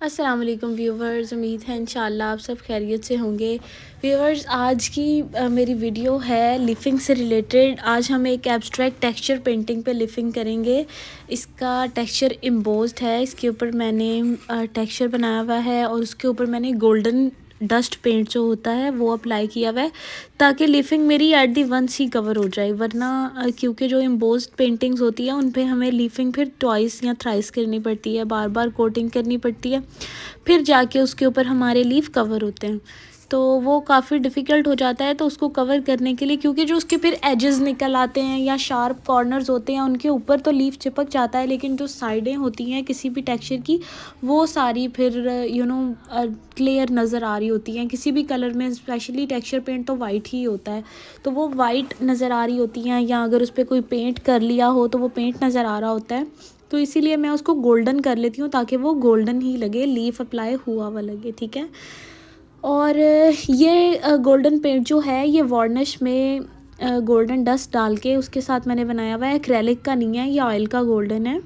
अस्सलाम वालेकुम व्यूवर्स, उम्मीद है इंशाल्लाह आप सब खैरियत से होंगे। व्यूवर्स, आज की मेरी वीडियो है लिफिंग से रिलेटेड। आज हम एक एब्स्ट्रैक्ट टेक्सचर पेंटिंग पे लिफिंग करेंगे। इसका टेक्सचर एम्बोस्ड है, इसके ऊपर मैंने टेक्सचर बनाया हुआ है और उसके ऊपर मैंने गोल्डन डस्ट पेंट जो होता है वो अप्लाई किया हुआ है, ताकि लिफिंग मेरी एट दी वंस ही कवर हो जाए। वरना क्योंकि जो एम्बोस्ड पेंटिंग्स होती है उन पे हमें लिफिंग फिर ट्वाइस या थ्राइस करनी पड़ती है, बार बार कोटिंग करनी पड़ती है, फिर जाके उसके ऊपर हमारे लीफ कवर होते हैं। तो वो काफ़ी डिफ़िकल्ट हो जाता है। तो उसको कवर करने के लिए, क्योंकि जो उसके फिर एजेस निकल आते हैं या शार्प कॉर्नर्स होते हैं, उनके ऊपर तो लीफ चिपक जाता है, लेकिन जो साइडें होती हैं किसी भी टेक्सचर की, वो सारी फिर क्लियर नज़र आ रही होती हैं किसी भी कलर में। स्पेशली टेक्सचर पेंट तो वाइट ही होता है, तो वो वाइट नज़र आ रही होती हैं, या अगर उस पर कोई पेंट कर लिया हो तो वो पेंट नज़र आ रहा होता है। तो इसीलिए मैं उसको गोल्डन कर लेती हूँ, ताकि वो गोल्डन ही लगे, लीफ अप्लाई हुआ हुआ लगे, ठीक है। और ये गोल्डन पेंट जो है ये वार्निश में गोल्डन डस्ट डाल के उसके साथ मैंने बनाया हुआ है। एक्रेलिक का नहीं है, ये ऑयल का गोल्डन है,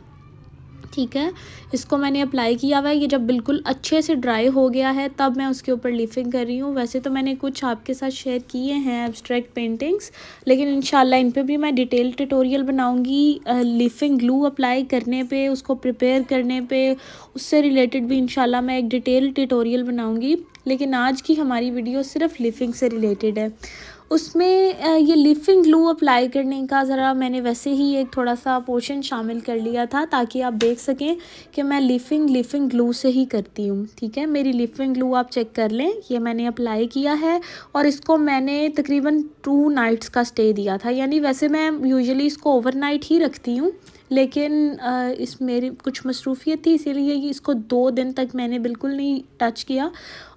ठीक है। इसको मैंने अप्लाई किया हुआ है। ये जब बिल्कुल अच्छे से ड्राई हो गया है तब मैं उसके ऊपर लिफिंग कर रही हूँ। वैसे तो मैंने कुछ आपके साथ शेयर किए हैं एब्स्ट्रैक्ट पेंटिंग्स, लेकिन इंशाल्लाह इन पे भी मैं डिटेल ट्यूटोरियल बनाऊँगी। लिफिंग ग्लू अप्लाई करने पे, उसको प्रिपेयर करने पे, उससे रिलेटेड भी इंशाल्लाह मैं एक डिटेल ट्यूटोरियल बनाऊँगी। लेकिन आज की हमारी वीडियो सिर्फ लिफिंग से रिलेटेड है। उसमें ये लिफिंग ग्लू अप्लाई करने का ज़रा मैंने वैसे ही एक थोड़ा सा पोर्शन शामिल कर लिया था, ताकि आप देख सकें कि मैं लिफिंग ग्लू से ही करती हूँ, ठीक है। मेरी लिफिंग ग्लू आप चेक कर लें, ये मैंने अप्लाई किया है और इसको मैंने तकरीबन 2 नाइट्स का स्टे दिया था। यानी वैसे मैं यूजुअली इसको ओवरनाइट ही रखती हूँ, लेकिन इस मेरी कुछ मसरूफ़ियत थी, इसीलिए इसको 2 दिन तक मैंने बिल्कुल नहीं टच किया।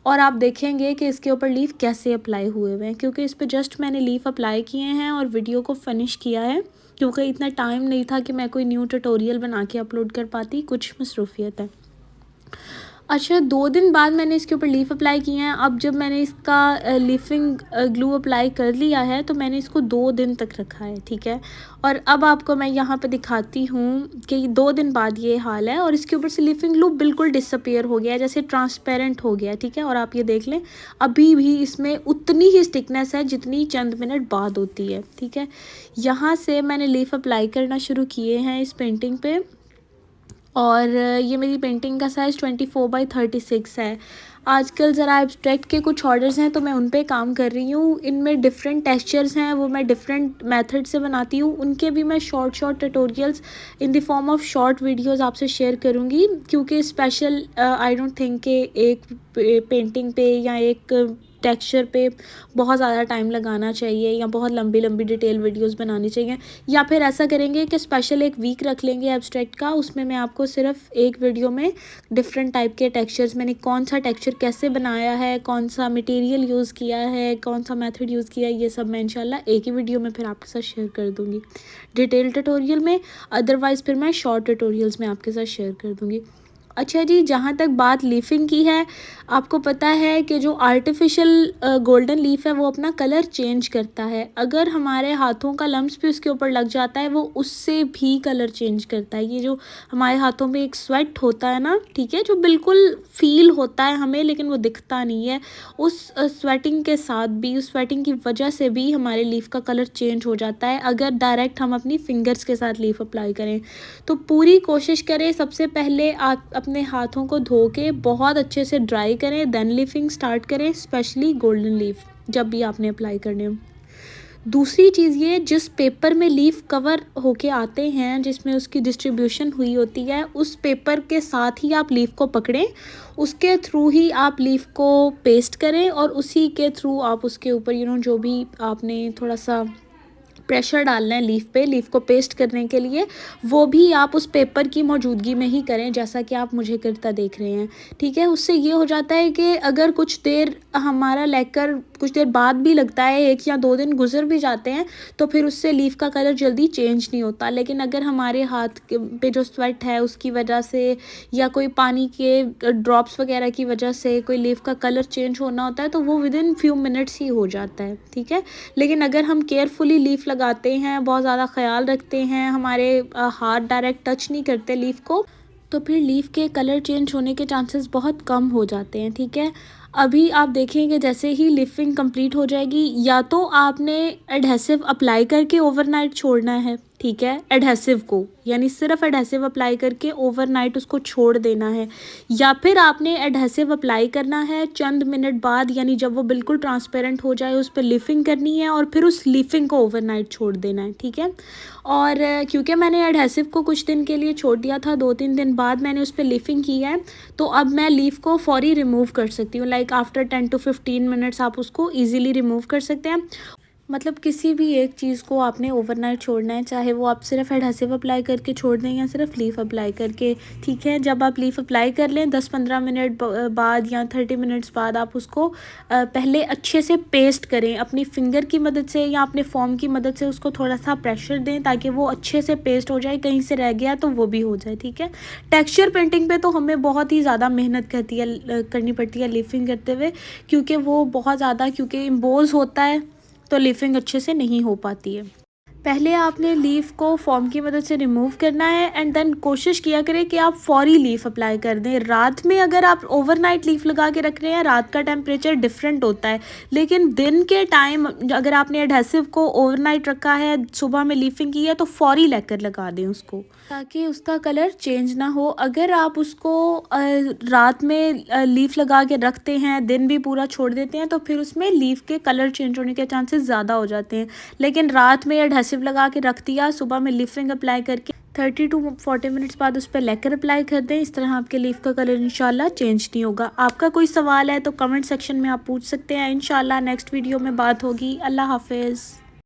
और आप देखेंगे कि इसके ऊपर लीफ कैसे अप्लाई हुए हुए हैं, क्योंकि इस पर जस्ट मैंने लीफ अप्लाई किए हैं और वीडियो को फिनिश किया है, क्योंकि इतना टाइम नहीं था कि मैं कोई न्यू ट्यूटोरियल बना के अपलोड कर पाती, कुछ मसरूफ़ियत है। अच्छा, 2 दिन बाद मैंने इसके ऊपर लीफ अप्लाई किए हैं। अब जब मैंने इसका लिफिंग ग्लू अप्लाई कर लिया है तो मैंने इसको 2 दिन तक रखा है, ठीक है। और अब आपको मैं यहाँ पे दिखाती हूँ कि 2 दिन बाद ये हाल है और इसके ऊपर से लिफिंग ग्लू बिल्कुल डिसअपियर हो गया है, जैसे ट्रांसपेरेंट हो गया है, ठीक है। और आप ये देख लें, अभी भी इसमें उतनी ही स्टिकनेस है जितनी चंद मिनट बाद होती है, ठीक है। यहाँ से मैंने लीफ अप्लाई करना शुरू किए हैं इस पेंटिंग पे, और ये मेरी पेंटिंग का साइज़ 24x36 है। आजकल ज़रा एब्स्ट्रैक्ट के कुछ ऑर्डर्स हैं तो मैं उन पे काम कर रही हूँ। इनमें डिफरेंट टेक्सचर्स हैं, वो मैं डिफरेंट मेथड से बनाती हूँ। उनके भी मैं short tutorials in the form of short videos आपसे शेयर करूँगी, क्योंकि स्पेशल आई डोंट थिंक कि एक पेंटिंग पे या एक टेक्सचर पे बहुत ज़्यादा टाइम लगाना चाहिए या बहुत लंबी लंबी डिटेल वीडियोस बनानी चाहिए। या फिर ऐसा करेंगे कि स्पेशल एक वीक रख लेंगे एब्स्ट्रैक्ट का, उसमें मैं आपको सिर्फ एक वीडियो में डिफरेंट टाइप के टेक्सचर्स, मैंने कौन सा टेक्सचर कैसे बनाया है, कौन सा मटेरियल यूज़ किया है, कौन सा मेथड यूज़ किया है, ये सब मैं इंशाल्लाह एक ही वीडियो में फिर आपके साथ शेयर कर दूँगी डिटेल ट्यूटोरियल में। अदरवाइज़ फिर मैं शॉर्ट ट्यूटोरियल्स में आपके साथ शेयर कर दूँगी। अच्छा जी, जहाँ तक बात लीफिंग की है, आपको पता है कि जो आर्टिफिशियल गोल्डन लीफ है वो अपना कलर चेंज करता है। अगर हमारे हाथों का लम्स भी उसके ऊपर लग जाता है, वो उससे भी कलर चेंज करता है। ये जो हमारे हाथों में एक स्वेट होता है ना, ठीक है, जो बिल्कुल फील होता है हमें लेकिन वो दिखता नहीं है, उस स्वेटिंग के साथ भी, उस स्वेटिंग की वजह से भी हमारे लीफ का कलर चेंज हो जाता है, अगर डायरेक्ट हम अपनी फिंगर्स के साथ लीफ अप्लाई करें। तो पूरी कोशिश करें, सबसे पहले आप अपने हाथों को धो के बहुत अच्छे से ड्राई करें, देन लिफिंग स्टार्ट करें, स्पेशली गोल्डन लीफ जब भी आपने अप्लाई करने हो। दूसरी चीज़ ये, जिस पेपर में लीफ कवर होके आते हैं, जिसमें उसकी डिस्ट्रीब्यूशन हुई होती है, उस पेपर के साथ ही आप लीफ को पकड़ें, उसके थ्रू ही आप लीफ को पेस्ट करें और उसी के थ्रू आप उसके ऊपर जो भी आपने थोड़ा सा प्रेशर डालना है लीफ को पेस्ट करने के लिए, वो भी आप उस पेपर की मौजूदगी में ही करें, जैसा कि आप मुझे करता देख रहे हैं, ठीक है। उससे ये हो जाता है कि अगर कुछ देर हमारा लेकर कुछ देर बाद भी लगता है, 1 या 2 दिन गुजर भी जाते हैं, तो फिर उससे लीफ का कलर जल्दी चेंज नहीं होता। लेकिन अगर हमारे हाथ पे जो स्वेट है उसकी वजह से या कोई पानी के ड्रॉप्स वगैरह की वजह से कोई लीफ का कलर चेंज होना होता है, तो वो विद इन फ्यू मिनट्स ही हो जाता है, ठीक है। लेकिन अगर हम केयरफुली लीफ लगाते हैं, बहुत ज़्यादा ख्याल रखते हैं, हमारे हाथ डायरेक्ट टच नहीं करते लीफ को, तो फिर लीफ के कलर चेंज होने के चांसेस बहुत कम हो जाते हैं। ठीक है, अभी आप देखेंगे जैसे ही लिफिंग कंप्लीट हो जाएगी, या तो आपने एडहेसिव अप्लाई करके ओवरनाइट छोड़ना है। ठीक है, एडहेसिव को यानी सिर्फ एडहेसिव अप्लाई करके ओवरनाइट उसको छोड़ देना है, या फिर आपने एडहेसिव अप्लाई करना है चंद मिनट बाद, यानी जब वो बिल्कुल ट्रांसपेरेंट हो जाए उस पर लिफिंग करनी है और फिर उस लिफिंग को ओवरनाइट छोड़ देना है। ठीक है, और क्योंकि मैंने एडहेसिव को कुछ दिन के लिए छोड़ दिया था, 2-3 दिन बाद मैंने उस पर लिफिंग की है, तो अब मैं लीफ को फौरी रिमूव कर सकती हूँ। लाइक आफ्टर 10 to 15 मिनट्स आप उसको ईजिली रिमूव कर सकते हैं। मतलब किसी भी एक चीज़ को आपने ओवरनाइट छोड़ना है, चाहे वो आप सिर्फ एडहेसिव अप्लाई करके छोड़ दें या सिर्फ लीफ अप्लाई करके। ठीक है, जब आप लीफ अप्लाई कर लें 10-15 मिनट बाद या 30 मिनट्स बाद आप उसको पहले अच्छे से पेस्ट करें, अपनी फिंगर की मदद से या अपने फॉर्म की मदद से उसको थोड़ा सा प्रेशर दें ताकि वो अच्छे से पेस्ट हो जाए, कहीं से रह गया तो वो भी हो जाए। ठीक है, टेक्सचर पेंटिंग पे तो हमें बहुत ही ज़्यादा मेहनत करनी पड़ती है लिफिंग करते हुए, क्योंकि वो बहुत ज़्यादा क्योंकि इम्बोज होता है तो लिफिंग अच्छे से नहीं हो पाती है। पहले आपने लीफ को फॉर्म की मदद से रिमूव करना है एंड देन कोशिश किया करें कि आप फौरी लीफ अप्लाई कर दें। रात में अगर आप ओवरनाइट लीफ लगा के रख रहे हैं, रात का टेम्परेचर डिफरेंट होता है, लेकिन दिन के टाइम अगर आपने एडहेसिव को ओवरनाइट रखा है, सुबह में लीफिंग की है, तो फौरी लेकर लगा दें उसको, ताकि उसका कलर चेंज ना हो। अगर आप उसको रात में लीफ लगा के रखते हैं, दिन भी पूरा छोड़ देते हैं, तो फिर उसमें लीफ के कलर चेंज होने के चांसेस ज़्यादा हो जाते हैं। लेकिन रात में एडहेसिव लगा के रख दिया, सुबह में लिफिंग अप्लाई करके 30 to 40 मिनट्स बाद उस पर लेकर अप्लाई कर दें, इस तरह आपके लीफ का कलर इंशाल्लाह चेंज नहीं होगा। आपका कोई सवाल है तो कमेंट सेक्शन में आप पूछ सकते हैं। इंशाल्लाह नेक्स्ट वीडियो में बात होगी। अल्लाह हाफिज़।